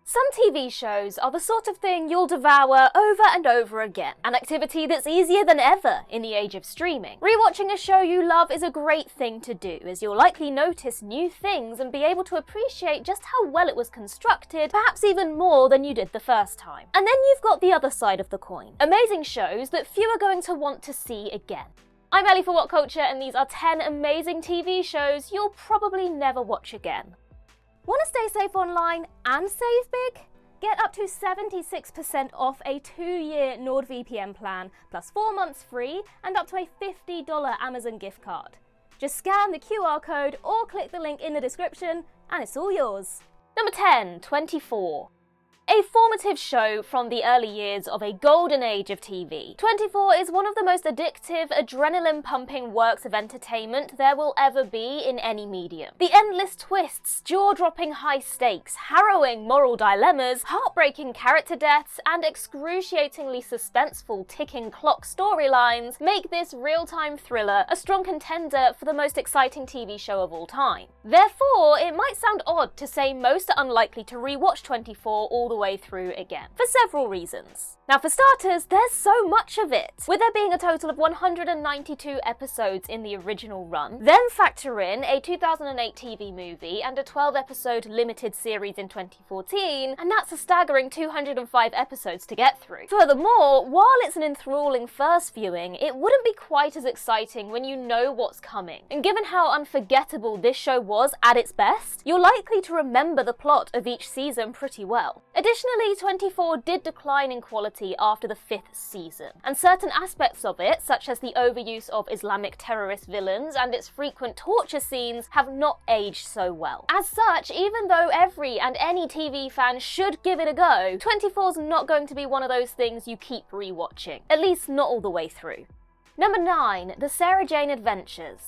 Some TV shows are the sort of thing you'll devour over and over again, an activity that's easier than ever in the age of streaming. Rewatching a show you love is a great thing to do, as you'll likely notice new things and be able to appreciate just how well it was constructed, perhaps even more than you did the first time. And then you've got the other side of the coin, amazing shows that few are going to want to see again. I'm Ellie for What Culture, and these are 10 amazing TV shows you'll probably never watch again. Want to stay safe online and save big? Get up to 76% off a 2-year NordVPN plan, plus 4 months free and up to a $50 Amazon gift card. Just scan the QR code or click the link in the description and it's all yours. Number 10, 24. A formative show from the early years of a golden age of TV. 24 is one of the most addictive, adrenaline-pumping works of entertainment there will ever be in any medium. The endless twists, jaw-dropping high stakes, harrowing moral dilemmas, heartbreaking character deaths, and excruciatingly suspenseful ticking clock storylines make this real-time thriller a strong contender for the most exciting TV show of all time. Therefore, it might sound odd to say most are unlikely to rewatch 24 all the way through again, for several reasons. Now, for starters, there's so much of it. With there being a total of 192 episodes in the original run, then factor in a 2008 TV movie and a 12-episode limited series in 2014, and that's a staggering 205 episodes to get through. Furthermore, while it's an enthralling first viewing, it wouldn't be quite as exciting when you know what's coming. And given how unforgettable this show was at its best, you're likely to remember the plot of each season pretty well. Additionally, 24 did decline in quality after the 5th season, and certain aspects of it, such as the overuse of Islamic terrorist villains and its frequent torture scenes, have not aged so well. As such, even though every and any TV fan should give it a go, 24's not going to be one of those things you keep rewatching, at least not all the way through. Number 9, The Sarah Jane Adventures.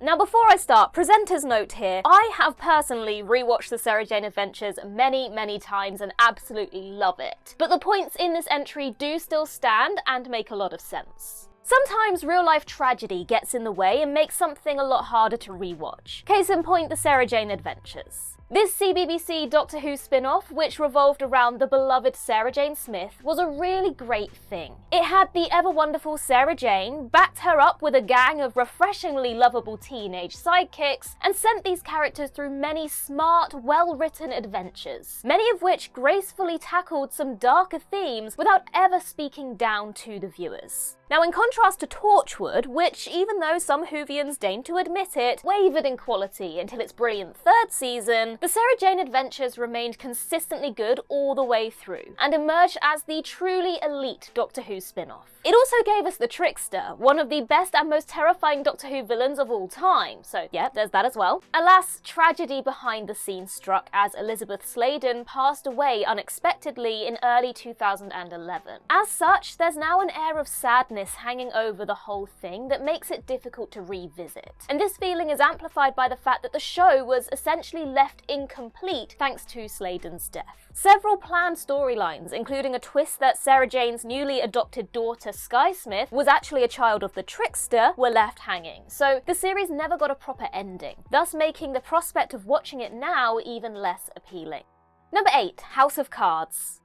Now, before I start, presenter's note here, I have personally rewatched The Sarah Jane Adventures many times and absolutely love it. But the points in this entry do still stand and make a lot of sense. Sometimes real-life tragedy gets in the way and makes something a lot harder to rewatch. Case in point, The Sarah Jane Adventures. This CBBC Doctor Who spin-off, which revolved around the beloved Sarah Jane Smith, was a really great thing. It had the ever-wonderful Sarah Jane, backed her up with a gang of refreshingly lovable teenage sidekicks, and sent these characters through many smart, well-written adventures, many of which gracefully tackled some darker themes without ever speaking down to the viewers. Now, in contrast to Torchwood, which, even though some Whovians deigned to admit it, wavered in quality until its brilliant 3rd season, The Sarah Jane Adventures remained consistently good all the way through, and emerged as the truly elite Doctor Who spin-off. It also gave us the Trickster, one of the best and most terrifying Doctor Who villains of all time, so yeah, there's that as well. Alas, tragedy behind the scenes struck as Elizabeth Sladen passed away unexpectedly in early 2011. As such, there's now an air of sadness hanging over the whole thing that makes it difficult to revisit. And this feeling is amplified by the fact that the show was essentially left incomplete thanks to Sladen's death. Several planned storylines, including a twist that Sarah Jane's newly adopted daughter Sky Smith was actually a child of the Trickster, were left hanging, so the series never got a proper ending, thus making the prospect of watching it now even less appealing. Number 8, House of Cards.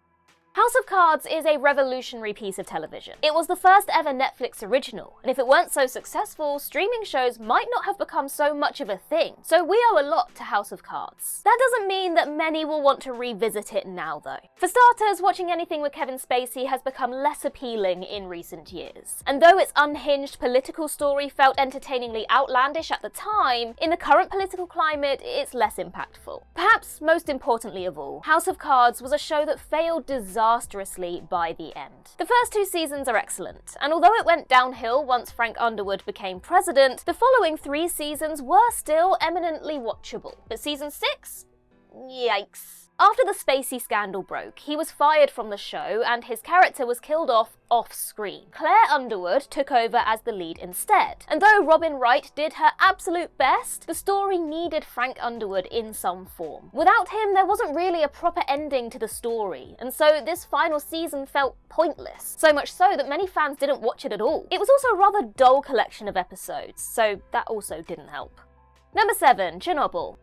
House of Cards is a revolutionary piece of television. It was the first ever Netflix original, and if it weren't so successful, streaming shows might not have become so much of a thing. So we owe a lot to House of Cards. That doesn't mean that many will want to revisit it now though. For starters, watching anything with Kevin Spacey has become less appealing in recent years. And though its unhinged political story felt entertainingly outlandish at the time, in the current political climate, it's less impactful. Perhaps most importantly of all, House of Cards was a show that failed disastrously by the end. The first 2 seasons are excellent, and although it went downhill once Frank Underwood became president, the following 3 seasons were still eminently watchable. But season 6? Yikes. After the Spacey scandal broke, he was fired from the show and his character was killed off-screen. Claire Underwood took over as the lead instead. And though Robin Wright did her absolute best, the story needed Frank Underwood in some form. Without him, there wasn't really a proper ending to the story, and so this final season felt pointless. So much so that many fans didn't watch it at all. It was also a rather dull collection of episodes, so that also didn't help. Number 7, Chernobyl.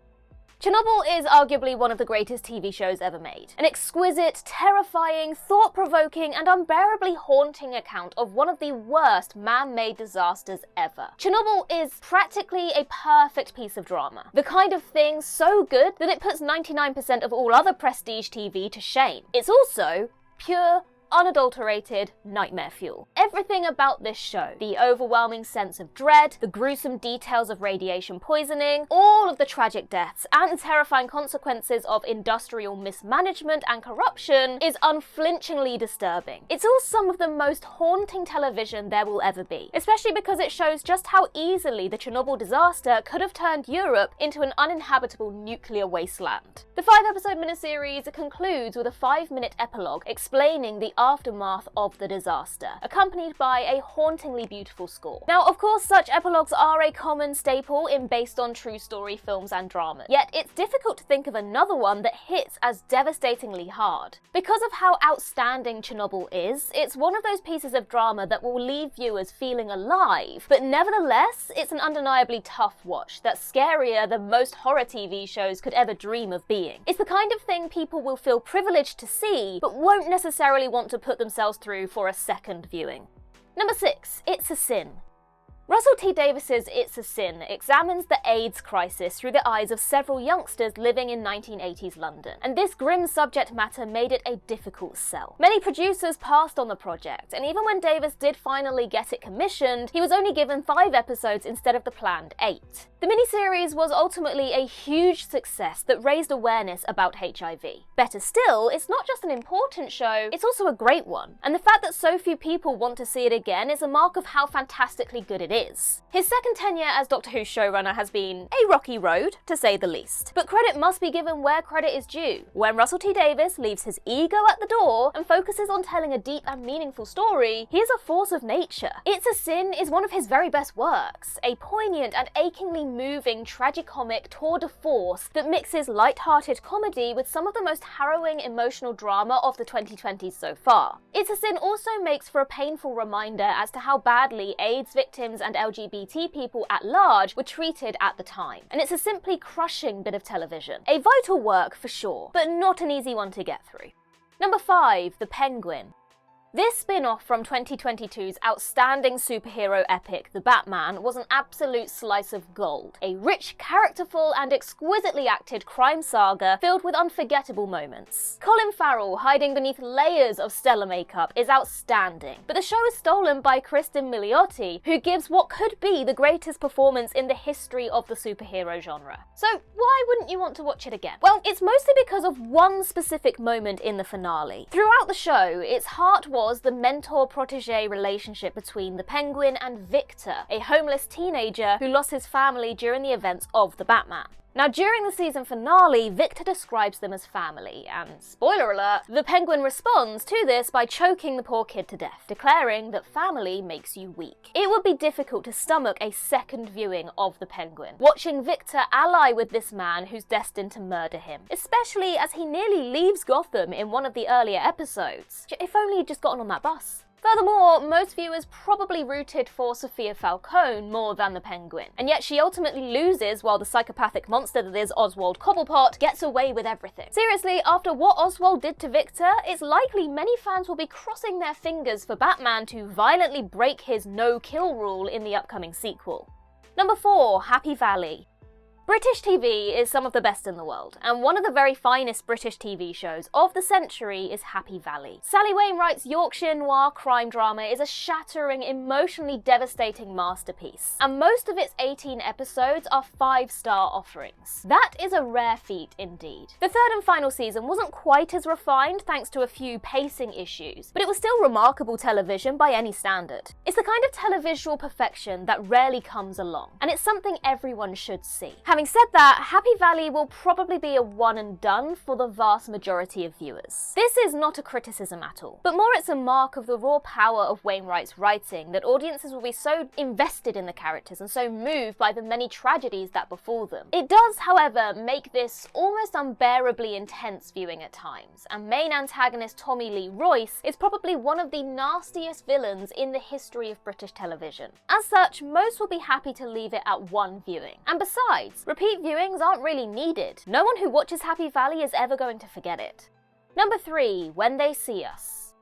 Chernobyl is arguably one of the greatest TV shows ever made. An exquisite, terrifying, thought-provoking, and unbearably haunting account of one of the worst man-made disasters ever. Chernobyl is practically a perfect piece of drama. The kind of thing so good that it puts 99% of all other prestige TV to shame. It's also pure, unadulterated nightmare fuel. Everything about this show, the overwhelming sense of dread, the gruesome details of radiation poisoning, all of the tragic deaths, and the terrifying consequences of industrial mismanagement and corruption is unflinchingly disturbing. It's all some of the most haunting television there will ever be, especially because it shows just how easily the Chernobyl disaster could have turned Europe into an uninhabitable nuclear wasteland. The 5-episode miniseries concludes with a 5-minute epilogue explaining the aftermath of the disaster, accompanied by a hauntingly beautiful score. Now, of course, such epilogues are a common staple in based on true story films and dramas, yet it's difficult to think of another one that hits as devastatingly hard. Because of how outstanding Chernobyl is, it's one of those pieces of drama that will leave viewers feeling alive, but nevertheless, it's an undeniably tough watch that's scarier than most horror TV shows could ever dream of being. It's the kind of thing people will feel privileged to see, but won't necessarily want to put themselves through for a second viewing. Number 6, It's a Sin. Russell T Davies's It's a Sin examines the AIDS crisis through the eyes of several youngsters living in 1980s London, and this grim subject matter made it a difficult sell. Many producers passed on the project, and even when Davies did finally get it commissioned, he was only given 5 episodes instead of the planned 8. The miniseries was ultimately a huge success that raised awareness about HIV. Better still, it's not just an important show, it's also a great one, and the fact that so few people want to see it again is a mark of how fantastically good it is. His second tenure as Doctor Who showrunner has been a rocky road, to say the least. But credit must be given where credit is due. When Russell T Davies leaves his ego at the door and focuses on telling a deep and meaningful story, he is a force of nature. It's a Sin is one of his very best works, a poignant and achingly moving tragicomic tour de force that mixes light-hearted comedy with some of the most harrowing emotional drama of the 2020s so far. It's a Sin also makes for a painful reminder as to how badly AIDS victims and LGBT people at large were treated at the time. And it's a simply crushing bit of television. A vital work for sure, but not an easy one to get through. Number 5, The Penguin. This spin-off from 2022's outstanding superhero epic, The Batman, was an absolute slice of gold. A rich, characterful, and exquisitely acted crime saga filled with unforgettable moments. Colin Farrell, hiding beneath layers of stellar makeup, is outstanding, but the show is stolen by Kristen Milioti, who gives what could be the greatest performance in the history of the superhero genre. So why wouldn't you want to watch it again? Well, it's mostly because of one specific moment in the finale. Throughout the show, its heart was the mentor-protege relationship between the Penguin and Victor, a homeless teenager who lost his family during the events of the Batman. Now, during the season finale, Victor describes them as family, and spoiler alert, the Penguin responds to this by choking the poor kid to death, declaring that family makes you weak. It would be difficult to stomach a second viewing of the Penguin, watching Victor ally with this man who's destined to murder him, especially as he nearly leaves Gotham in one of the earlier episodes. If only he'd just gotten on that bus. Furthermore, most viewers probably rooted for Sophia Falcone more than the Penguin, and yet she ultimately loses while the psychopathic monster that is Oswald Cobblepot gets away with everything. Seriously, after what Oswald did to Victor, it's likely many fans will be crossing their fingers for Batman to violently break his no-kill rule in the upcoming sequel. Number 4, Happy Valley. British TV is some of the best in the world, and one of the very finest British TV shows of the century is Happy Valley. Sally Wainwright's Yorkshire noir crime drama is a shattering, emotionally devastating masterpiece, and most of its 18 episodes are 5-star offerings. That is a rare feat indeed. The third and final season wasn't quite as refined thanks to a few pacing issues, but it was still remarkable television by any standard. It's the kind of televisual perfection that rarely comes along, and it's something everyone should see. Having said that, Happy Valley will probably be a one and done for the vast majority of viewers. This is not a criticism at all, but more it's a mark of the raw power of Wainwright's writing that audiences will be so invested in the characters and so moved by the many tragedies that befall them. It does, however, make this almost unbearably intense viewing at times, and main antagonist Tommy Lee Royce is probably one of the nastiest villains in the history of British television. As such, most will be happy to leave it at one viewing. And besides, Repeat viewings aren't really needed. No one who watches Happy Valley is ever going to forget it. Number 3. When They See Us.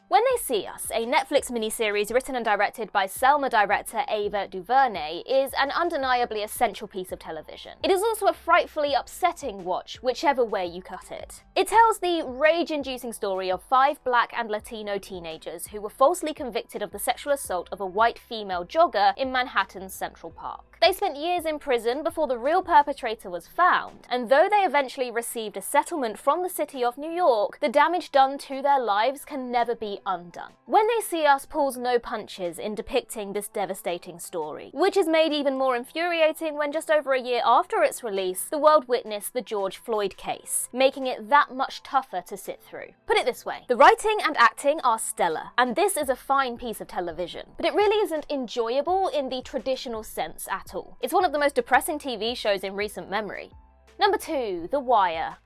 When They See Us, a Netflix miniseries written and directed by Selma director Ava DuVernay, is an undeniably essential piece of television. It is also a frightfully upsetting watch, whichever way you cut it. It tells the rage-inducing story of 5 Black and Latino teenagers who were falsely convicted of the sexual assault of a white female jogger in Manhattan's Central Park. They spent years in prison before the real perpetrator was found, and though they eventually received a settlement from the city of New York, the damage done to their lives can never be undone. When They See Us pulls no punches in depicting this devastating story, which is made even more infuriating when just over a year after its release, the world witnessed the George Floyd case, making it that much tougher to sit through. Put it this way, the writing and acting are stellar, and this is a fine piece of television, but it really isn't enjoyable in the traditional sense at all. It's one of the most depressing TV shows in recent memory. Number 2. The Wire.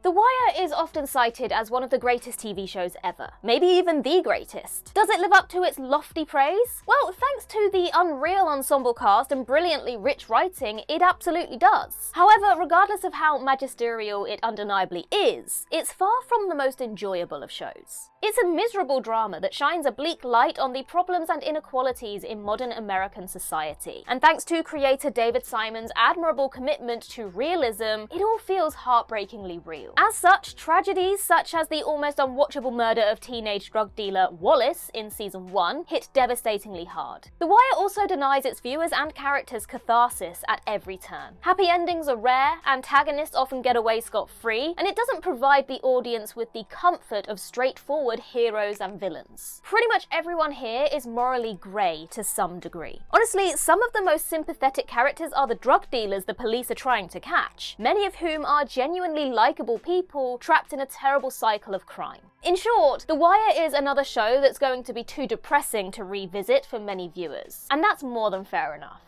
The Wire is often cited as one of the greatest TV shows ever, maybe even the greatest. Does it live up to its lofty praise? Well, thanks to the unreal ensemble cast and brilliantly rich writing, it absolutely does. However, regardless of how magisterial it undeniably is, it's far from the most enjoyable of shows. It's a miserable drama that shines a bleak light on the problems and inequalities in modern American society. And thanks to creator David Simon's admirable commitment to realism, it all feels heartbreakingly real. As such, tragedies such as the almost unwatchable murder of teenage drug dealer Wallace in season 1 hit devastatingly hard. The Wire also denies its viewers and characters catharsis at every turn. Happy endings are rare, antagonists often get away scot-free, and it doesn't provide the audience with the comfort of straightforward heroes and villains. Pretty much everyone here is morally grey to some degree. Honestly, some of the most sympathetic characters are the drug dealers the police are trying to catch, many of whom are genuinely likeable people trapped in a terrible cycle of crime. In short, The Wire is another show that's going to be too depressing to revisit for many viewers, and that's more than fair enough.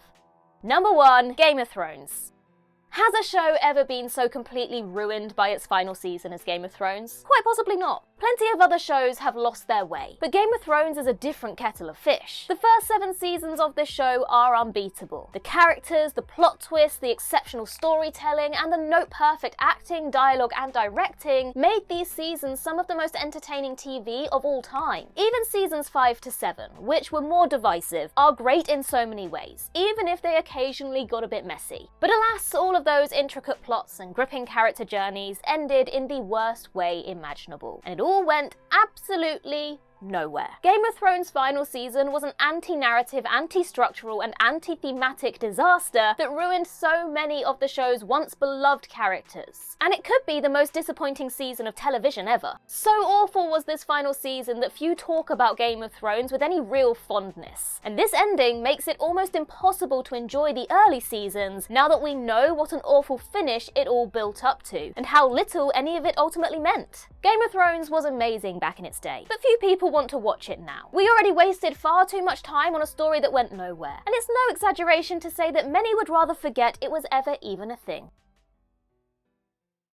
Number 1. Game of Thrones. Has a show ever been so completely ruined by its final season as Game of Thrones? Quite possibly not. Plenty of other shows have lost their way, but Game of Thrones is a different kettle of fish. The first 7 seasons of this show are unbeatable. The characters, the plot twists, the exceptional storytelling, and the note-perfect acting, dialogue, and directing made these seasons some of the most entertaining TV of all time. Even seasons 5 to 7, which were more divisive, are great in so many ways, even if they occasionally got a bit messy. But alas, all of those intricate plots and gripping character journeys ended in the worst way imaginable, and it all went absolutely nowhere. Game of Thrones' final season was an anti-narrative, anti-structural, and anti-thematic disaster that ruined so many of the show's once beloved characters. And it could be the most disappointing season of television ever. So awful was this final season that few talk about Game of Thrones with any real fondness. And this ending makes it almost impossible to enjoy the early seasons now that we know what an awful finish it all built up to, and how little any of it ultimately meant. Game of Thrones was amazing back in its day, but few people want to watch it now. We already wasted far too much time on a story that went nowhere, and it's no exaggeration to say that many would rather forget it was ever even a thing.